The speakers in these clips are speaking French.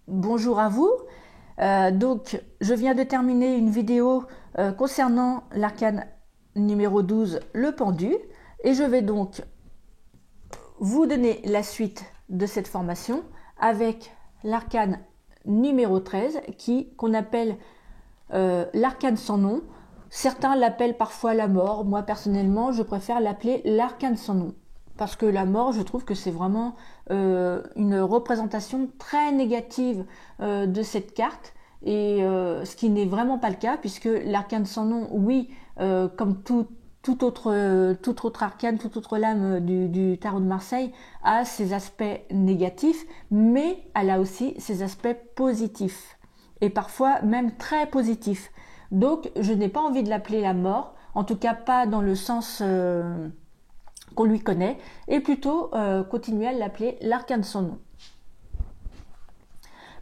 Bonjour à vous. Je viens de terminer une vidéo concernant l'arcane numéro 12, le pendu, et je vais donc vous donner la suite de cette formation avec l'arcane numéro 13 qu'on appelle l'arcane sans nom. Certains l'appellent parfois la mort. Moi personnellement, je préfère l'appeler l'arcane sans nom. Parce que la mort, je trouve que c'est vraiment une représentation très négative de cette carte. Et ce qui n'est vraiment pas le cas, puisque l'arcane sans nom, oui, comme tout autre arcane, toute autre lame du tarot de Marseille, a ses aspects négatifs, mais elle a aussi ses aspects positifs. Et parfois même très positifs. Donc je n'ai pas envie de l'appeler la mort, en tout cas pas dans le sens qu'on lui connaît, et plutôt continuer à l'appeler l'arcane sans nom.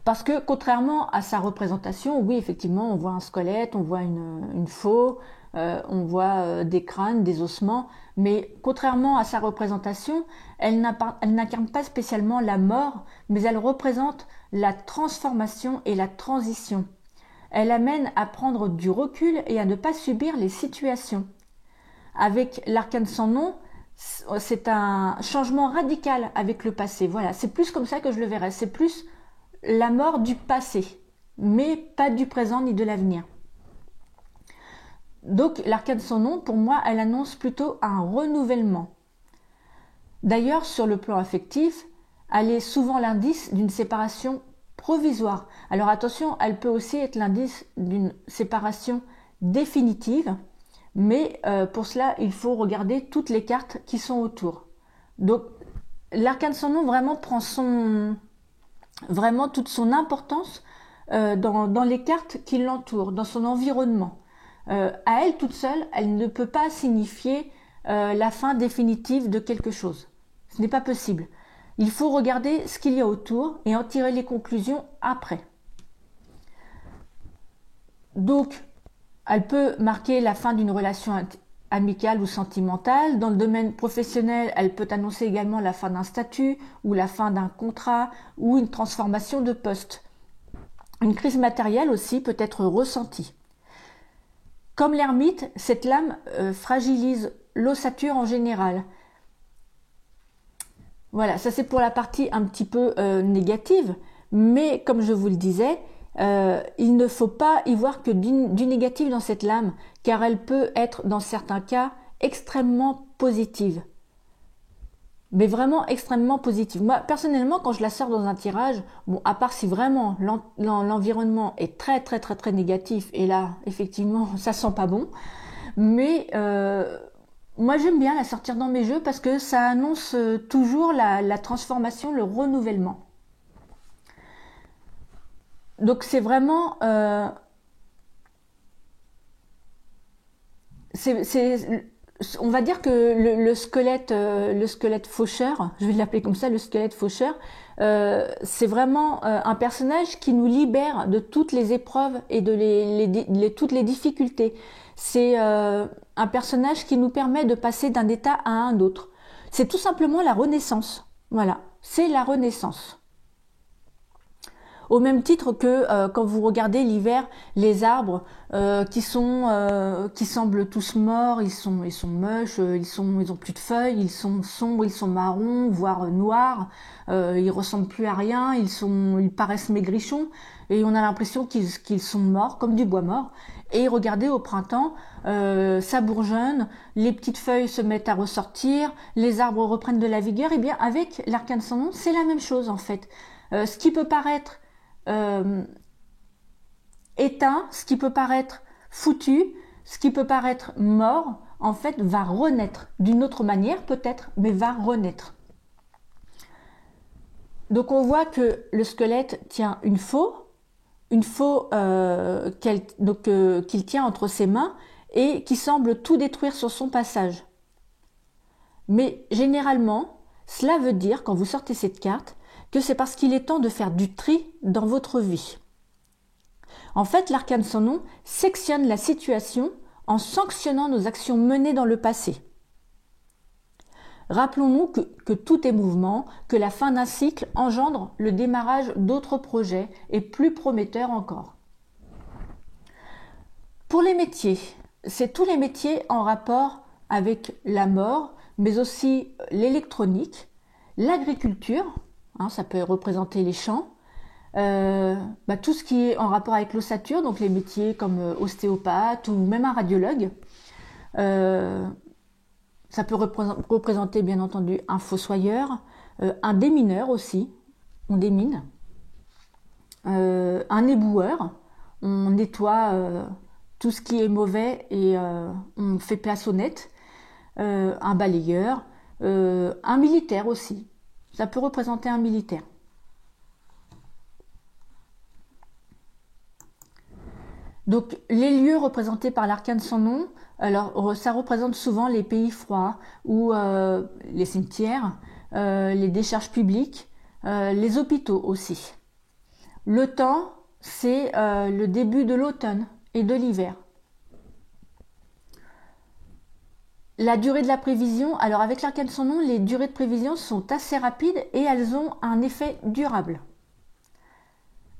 Parce que contrairement à sa représentation, oui effectivement on voit un squelette, on voit une faux, on voit des crânes, des ossements, mais contrairement à sa représentation, elle n'incarne pas spécialement la mort, mais elle représente la transformation et la transition. Elle amène à prendre du recul et à ne pas subir les situations. Avec l'arcane sans nom, c'est un changement radical avec le passé. Voilà, c'est plus comme ça que je le verrais. C'est plus la mort du passé, mais pas du présent ni de l'avenir. Donc l'arcane sans nom, pour moi, elle annonce plutôt un renouvellement. D'ailleurs, sur le plan affectif, elle est souvent l'indice d'une séparation provisoire. Alors attention, elle peut aussi être l'indice d'une séparation définitive, mais pour cela, il faut regarder toutes les cartes qui sont autour. Donc l'arcane sans nom vraiment prend vraiment toute son importance dans les cartes qui l'entourent, dans son environnement. À elle toute seule, elle ne peut pas signifier la fin définitive de quelque chose. Ce n'est pas possible. Il faut regarder ce qu'il y a autour et en tirer les conclusions après. Donc, elle peut marquer la fin d'une relation amicale ou sentimentale. Dans le domaine professionnel, elle peut annoncer également la fin d'un statut ou la fin d'un contrat ou une transformation de poste. Une crise matérielle aussi peut être ressentie. Comme l'ermite, cette lame fragilise l'ossature en général. Voilà, ça c'est pour la partie un petit peu négative, mais comme je vous le disais, il ne faut pas y voir que du négatif dans cette lame, car elle peut être dans certains cas extrêmement positive. Mais vraiment extrêmement positive. Moi, personnellement, quand je la sors dans un tirage, bon, à part si vraiment l'environnement est très très très très négatif, et là, effectivement, ça sent pas bon, mais moi j'aime bien la sortir dans mes jeux parce que ça annonce toujours la transformation, le renouvellement. Donc c'est vraiment on va dire que le squelette faucheur, je vais l'appeler comme ça, le squelette faucheur, c'est vraiment un personnage qui nous libère de toutes les épreuves et de toutes les difficultés. C'est un personnage qui nous permet de passer d'un état à un autre. C'est tout simplement la renaissance. Voilà, c'est la renaissance. Au même titre que quand vous regardez l'hiver, les arbres qui semblent tous morts, ils sont moches, ils ont plus de feuilles, ils sont sombres, ils sont marrons, voire noirs, ils ressemblent plus à rien, ils paraissent maigrichons et on a l'impression qu'ils sont morts, comme du bois mort. Et regardez au printemps, ça bourgeonne, les petites feuilles se mettent à ressortir, les arbres reprennent de la vigueur. Et bien avec l'arcane sans nom, c'est la même chose en fait. Ce qui peut paraître éteint, ce qui peut paraître foutu, ce qui peut paraître mort, en fait, va renaître d'une autre manière peut-être, mais va renaître. Donc on voit que le squelette tient une faux qu'il tient entre ses mains et qui semble tout détruire sur son passage. Mais généralement, cela veut dire, quand vous sortez cette carte, que c'est parce qu'il est temps de faire du tri dans votre vie. En fait, l'arcane sans nom sectionne la situation en sanctionnant nos actions menées dans le passé. Rappelons-nous que tout est mouvement, que la fin d'un cycle engendre le démarrage d'autres projets et plus prometteurs encore. Pour les métiers, c'est tous les métiers en rapport avec la mort, mais aussi l'électronique, l'agriculture, ça peut représenter les champs, tout ce qui est en rapport avec l'ossature, donc les métiers comme ostéopathe ou même un radiologue. Ça peut représenter bien entendu un fossoyeur, un démineur aussi, on démine, un éboueur, on nettoie tout ce qui est mauvais et on fait place au net, un balayeur, un militaire aussi, ça peut représenter un militaire. Donc les lieux représentés par l'arcane sans nom, alors ça représente souvent les pays froids ou les cimetières, les décharges publiques, les hôpitaux aussi. Le temps, c'est le début de l'automne et de l'hiver. La durée de la prévision, alors avec l'arcane sans nom, les durées de prévision sont assez rapides et elles ont un effet durable.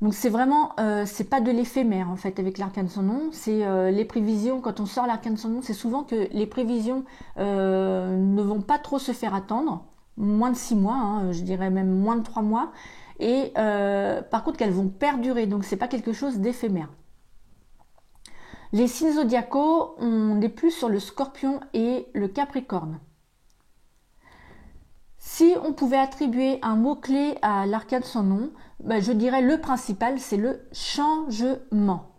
Donc c'est vraiment, c'est pas de l'éphémère en fait avec l'arcane sans nom, c'est les prévisions, quand on sort l'arcane sans nom, c'est souvent que les prévisions ne vont pas trop se faire attendre, moins de 6 mois, je dirais même moins de 3 mois, et par contre qu'elles vont perdurer, donc c'est pas quelque chose d'éphémère. Les signes zodiacaux, on est plus sur le Scorpion et le Capricorne. Si on pouvait attribuer un mot-clé à l'arcane sans nom, je dirais le principal, c'est le changement.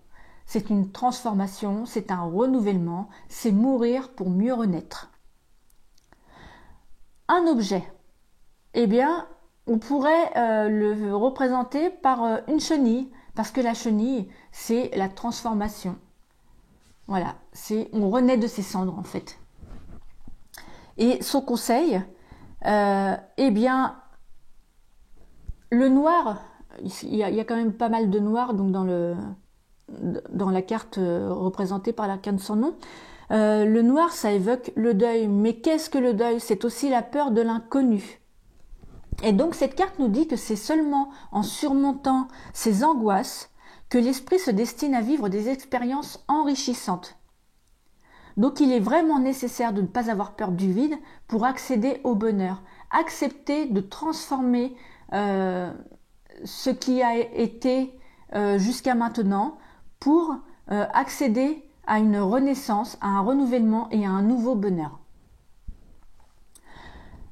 C'est une transformation, c'est un renouvellement, c'est mourir pour mieux renaître. Un objet, eh bien, on pourrait le représenter par une chenille, parce que la chenille, c'est la transformation. Voilà, on renaît de ses cendres en fait. Et son conseil, eh bien, le noir, il y a quand même pas mal de noir donc dans la carte représentée par l'arcane sans nom. Le noir, ça évoque le deuil. Mais qu'est-ce que le deuil? C'est aussi la peur de l'inconnu. Et donc cette carte nous dit que c'est seulement en surmontant ces angoisses que l'esprit se destine à vivre des expériences enrichissantes. Donc il est vraiment nécessaire de ne pas avoir peur du vide pour accéder au bonheur. Accepter de transformer ce qui a été jusqu'à maintenant pour accéder à une renaissance, à un renouvellement et à un nouveau bonheur.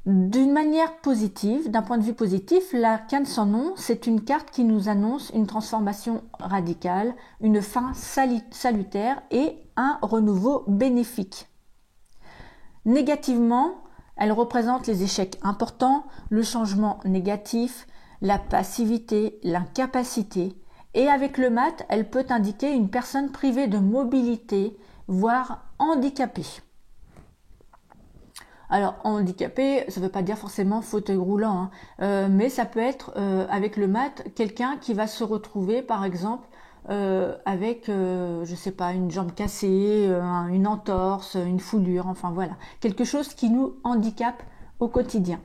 D'une manière positive, d'un point de vue positif, l'arcane sans nom, c'est une carte qui nous annonce une transformation radicale, une fin salutaire et un renouveau bénéfique. Négativement, elle représente les échecs importants, le changement négatif, la passivité, l'incapacité. Et avec le mat, elle peut indiquer une personne privée de mobilité, voire handicapée. Alors, handicapé, ça ne veut pas dire forcément fauteuil roulant, mais ça peut être, avec le mat, quelqu'un qui va se retrouver, par exemple, avec, je sais pas, une jambe cassée, une entorse, une foulure, enfin voilà. Quelque chose qui nous handicape au quotidien.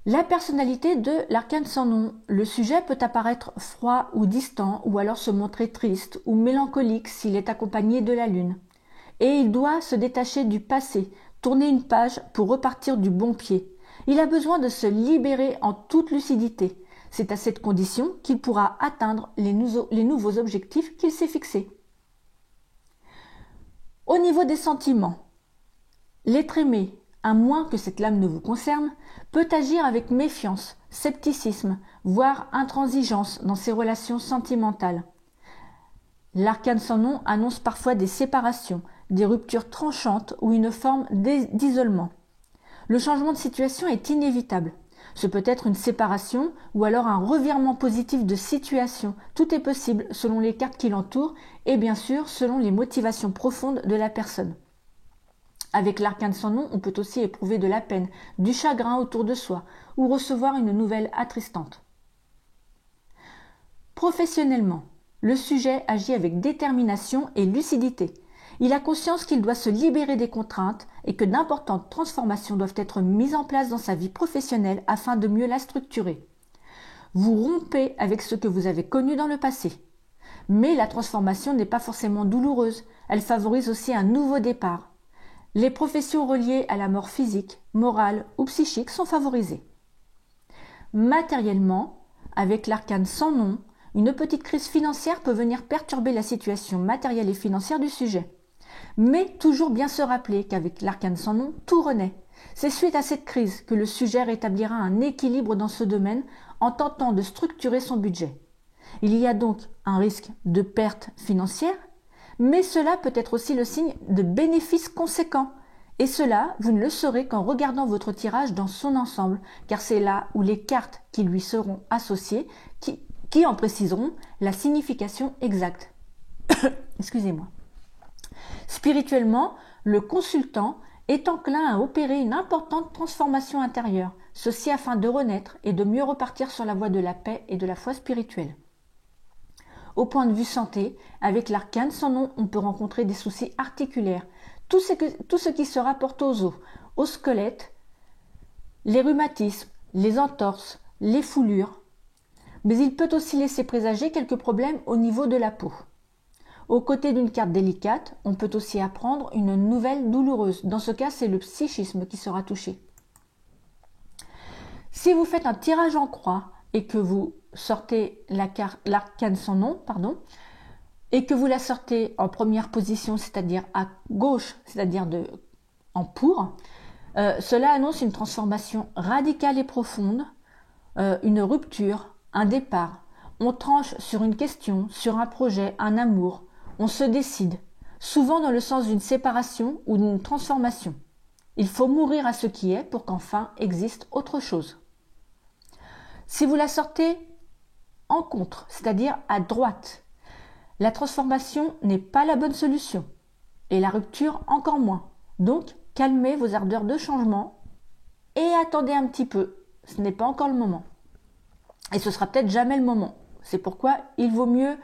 La personnalité de l'arcane sans nom. Le sujet peut apparaître froid ou distant, ou alors se montrer triste ou mélancolique s'il est accompagné de la lune. Et il doit se détacher du passé, tourner une page pour repartir du bon pied. Il a besoin de se libérer en toute lucidité. C'est à cette condition qu'il pourra atteindre les nouveaux objectifs qu'il s'est fixés. Au niveau des sentiments, l'être aimé, à moins que cette lame ne vous concerne, peut agir avec méfiance, scepticisme, voire intransigeance dans ses relations sentimentales. L'arcane sans nom annonce parfois des séparations, des ruptures tranchantes ou une forme d'isolement. Le changement de situation est inévitable. Ce peut être une séparation ou alors un revirement positif de situation. Tout est possible selon les cartes qui l'entourent et bien sûr selon les motivations profondes de la personne. Avec l'arcane sans nom, on peut aussi éprouver de la peine, du chagrin autour de soi ou recevoir une nouvelle attristante. Professionnellement, le sujet agit avec détermination et lucidité. Il a conscience qu'il doit se libérer des contraintes et que d'importantes transformations doivent être mises en place dans sa vie professionnelle afin de mieux la structurer. Vous rompez avec ce que vous avez connu dans le passé. Mais la transformation n'est pas forcément douloureuse, elle favorise aussi un nouveau départ. Les professions reliées à la mort physique, morale ou psychique sont favorisées. Matériellement, avec l'arcane sans nom, une petite crise financière peut venir perturber la situation matérielle et financière du sujet. Mais toujours bien se rappeler qu'avec l'arcane sans nom, tout renaît. C'est suite à cette crise que le sujet rétablira un équilibre dans ce domaine en tentant de structurer son budget. Il y a donc un risque de perte financière, mais cela peut être aussi le signe de bénéfices conséquents. Et cela, vous ne le saurez qu'en regardant votre tirage dans son ensemble, car c'est là où les cartes qui lui seront associées, qui en préciseront la signification exacte. Excusez-moi. Spirituellement, le consultant est enclin à opérer une importante transformation intérieure, ceci afin de renaître et de mieux repartir sur la voie de la paix et de la foi spirituelle. Au point de vue santé, avec l'arcane sans nom, on peut rencontrer des soucis articulaires, tout ce qui se rapporte aux os, au squelette, les rhumatismes, les entorses, les foulures, mais il peut aussi laisser présager quelques problèmes au niveau de la peau. Aux côtés d'une carte délicate, on peut aussi apprendre une nouvelle douloureuse. Dans ce cas, c'est le psychisme qui sera touché. Si vous faites un tirage en croix et que vous sortez l'arcane sans nom, et que vous la sortez en première position, c'est-à-dire à gauche, c'est-à-dire en pour, cela annonce une transformation radicale et profonde, une rupture, un départ. On tranche sur une question, sur un projet, un amour. On se décide, souvent dans le sens d'une séparation ou d'une transformation. Il faut mourir à ce qui est pour qu'enfin existe autre chose. Si vous la sortez en contre, c'est-à-dire à droite, la transformation n'est pas la bonne solution et la rupture encore moins. Donc, calmez vos ardeurs de changement et attendez un petit peu. Ce n'est pas encore le moment. Et ce sera peut-être jamais le moment. C'est pourquoi il vaut mieux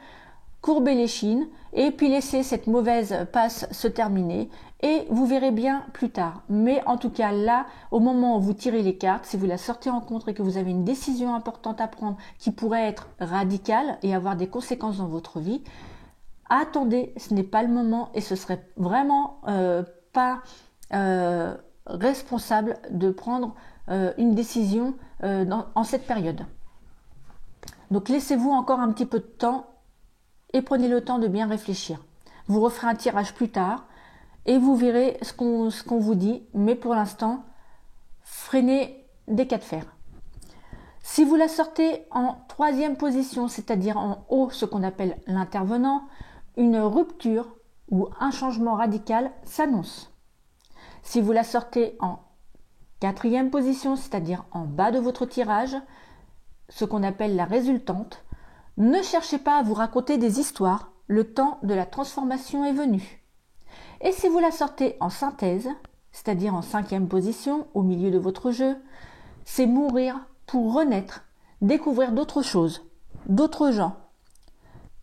courber les chines et puis laisser cette mauvaise passe se terminer et vous verrez bien plus tard. Mais en tout cas là, au moment où vous tirez les cartes, si vous la sortez en contre et que vous avez une décision importante à prendre qui pourrait être radicale et avoir des conséquences dans votre vie, attendez, ce n'est pas le moment et ce serait vraiment pas responsable de prendre une décision en cette période. Donc laissez-vous encore un petit peu de temps et prenez le temps de bien réfléchir. Vous referez un tirage plus tard et vous verrez ce qu'on vous dit, mais pour l'instant, freinez des cas de fer. Si vous la sortez en troisième position, c'est-à-dire en haut, ce qu'on appelle l'intervenant, une rupture ou un changement radical s'annonce. Si vous la sortez en quatrième position, c'est-à-dire en bas de votre tirage, ce qu'on appelle la résultante, ne cherchez pas à vous raconter des histoires, le temps de la transformation est venu. Et si vous la sortez en synthèse, c'est-à-dire en cinquième position, au milieu de votre jeu, c'est mourir pour renaître, découvrir d'autres choses, d'autres gens,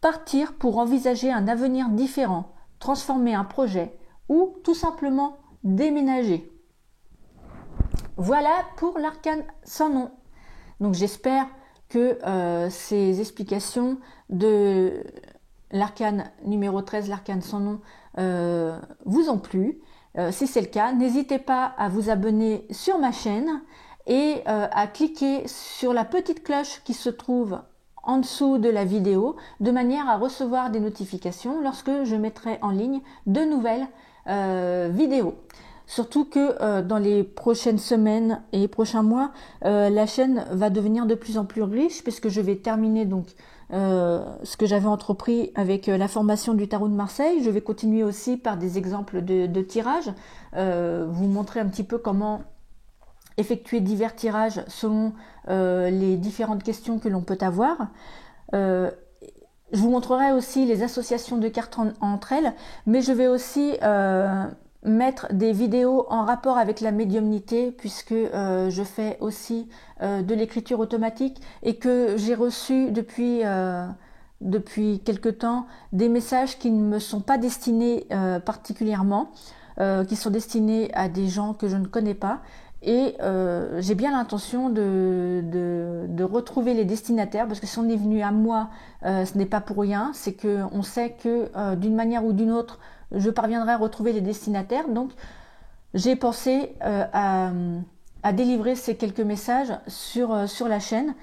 partir pour envisager un avenir différent, transformer un projet ou tout simplement déménager. Voilà pour l'arcane sans nom. Donc j'espère que ces explications de l'arcane numéro 13, l'arcane sans nom, vous ont plu. Si c'est le cas, n'hésitez pas à vous abonner sur ma chaîne et à cliquer sur la petite cloche qui se trouve en dessous de la vidéo de manière à recevoir des notifications lorsque je mettrai en ligne de nouvelles vidéos. Surtout que dans les prochaines semaines et prochains mois, la chaîne va devenir de plus en plus riche puisque je vais terminer donc ce que j'avais entrepris avec la formation du tarot de Marseille. Je vais continuer aussi par des exemples de tirages, vous montrer un petit peu comment effectuer divers tirages selon les différentes questions que l'on peut avoir. Je vous montrerai aussi les associations de cartes entre elles, mais je vais aussi mettre des vidéos en rapport avec la médiumnité puisque je fais aussi de l'écriture automatique et que j'ai reçu depuis depuis quelque temps des messages qui ne me sont pas destinés particulièrement, qui sont destinés à des gens que je ne connais pas. Et j'ai bien l'intention de retrouver les destinataires, parce que si on est venu à moi, ce n'est pas pour rien, c'est qu'on sait que d'une manière ou d'une autre, je parviendrai à retrouver les destinataires. Donc j'ai pensé à délivrer ces quelques messages sur la chaîne,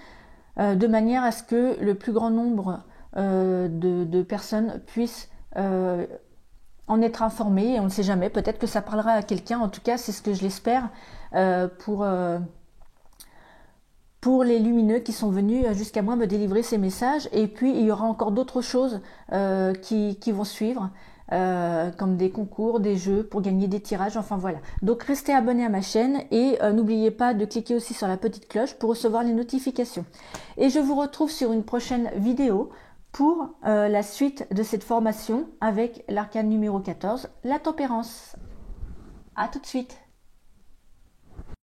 de manière à ce que le plus grand nombre de personnes puissent en être informées. Et on ne sait jamais, peut-être que ça parlera à quelqu'un. En tout cas, c'est ce que je l'espère pour les lumineux qui sont venus jusqu'à moi me délivrer ces messages. Et puis il y aura encore d'autres choses qui vont suivre, comme des concours, des jeux pour gagner des tirages, enfin voilà. Donc restez abonnés à ma chaîne et n'oubliez pas de cliquer aussi sur la petite cloche pour recevoir les notifications. Et je vous retrouve sur une prochaine vidéo pour la suite de cette formation avec l'arcane numéro 14, la tempérance. À tout de suite.